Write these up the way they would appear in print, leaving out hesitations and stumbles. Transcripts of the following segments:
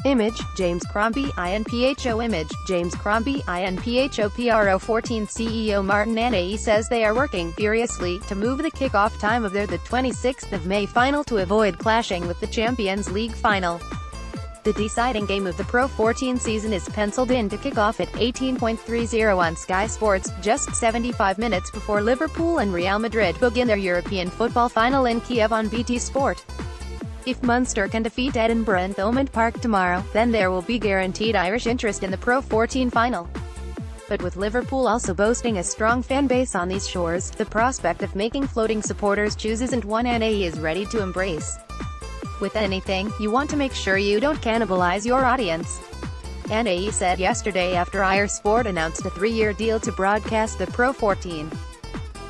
Image, James Crombie, INPHO Image, James Crombie, INPHO Pro14 CEO Martin Anayi says they are working furiously to move the kick-off time of the 26th of May final to avoid clashing with the Champions League final. The deciding game of the Pro14 season is penciled in to kick off at 18:30 on Sky Sports, just 75 minutes before Liverpool and Real Madrid begin their European football final in Kiev on BT Sport. If Munster can defeat Edinburgh and Thomond Park tomorrow, then there will be guaranteed Irish interest in the Pro14 final. But with Liverpool also boasting a strong fan base on these shores, the prospect of making floating supporters choose isn't one Anayi is ready to embrace. With anything, you want to make sure you don't cannibalize your audience. Anayi said yesterday after IR Sport announced a 3-year deal to broadcast the Pro14.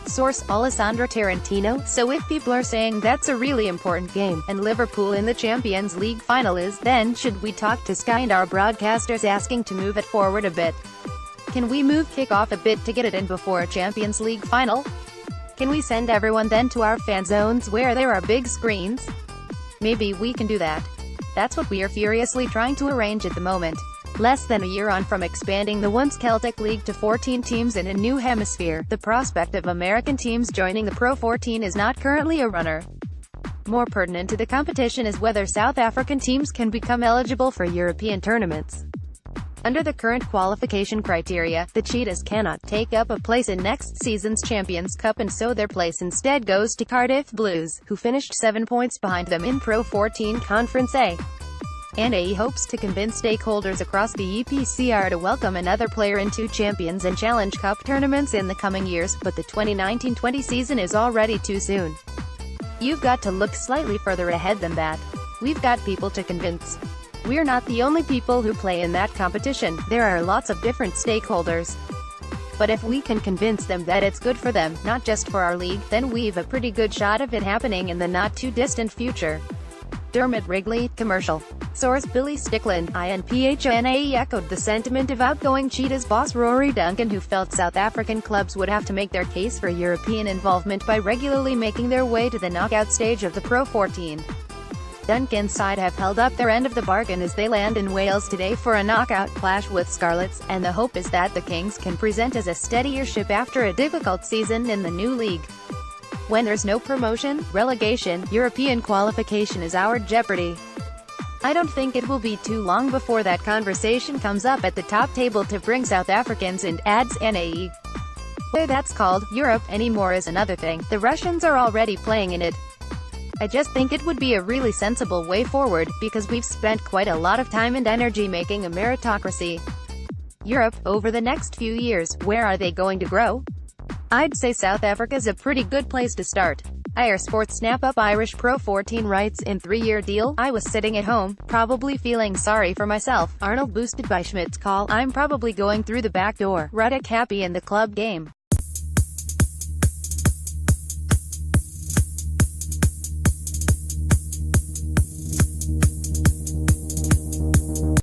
Source, Alessandro Tarantino. So if people are saying that's a really important game, and Liverpool in the Champions League final is, then should we talk to Sky and our broadcasters asking to move it forward a bit? Can we move kick-off a bit to get it in before a Champions League final? Can we send everyone then to our fan zones where there are big screens? Maybe we can do that. That's what we are furiously trying to arrange at the moment. Less than a year on from expanding the once Celtic League to 14 teams in a new hemisphere, the prospect of American teams joining the Pro14 is not currently a runner. More pertinent to the competition is whether South African teams can become eligible for European tournaments. Under the current qualification criteria, the Cheetahs cannot take up a place in next season's Champions Cup, and so their place instead goes to Cardiff Blues, who finished 7 points behind them in Pro14 Conference A. Anayi hopes to convince stakeholders across the EPCR to welcome another player into Champions and Challenge Cup tournaments in the coming years, but the 2019-20 season is already too soon. You've got to look slightly further ahead than that. We've got people to convince. We're not the only people who play in that competition, there are lots of different stakeholders. But if we can convince them that it's good for them, not just for our league, then we've a pretty good shot of it happening in the not-too-distant future. Dermot Wrigley, commercial. Source, Billy Stickland, INPHO. Anayi echoed the sentiment of outgoing Cheetahs boss Rory Duncan, who felt South African clubs would have to make their case for European involvement by regularly making their way to the knockout stage of the Pro14. Duncan's side have held up their end of the bargain as they land in Wales today for a knockout clash with Scarlets, and the hope is that the Kings can present as a steadier ship after a difficult season in the new league. When there's no promotion, relegation, European qualification is our jeopardy. I don't think it will be too long before that conversation comes up at the top table to bring South Africans in, adds Anayi. Whether that's called Europe anymore is another thing, the Russians are already playing in it. I just think it would be a really sensible way forward, because we've spent quite a lot of time and energy making a meritocracy. Europe, over the next few years, where are they going to grow? I'd say South Africa's a pretty good place to start. IR Sports snap-up Irish Pro14 writes, in 3-year deal, I was sitting at home, probably feeling sorry for myself. Arnold boosted by Schmidt's call, I'm probably going through the back door. Ruddock happy in the club game.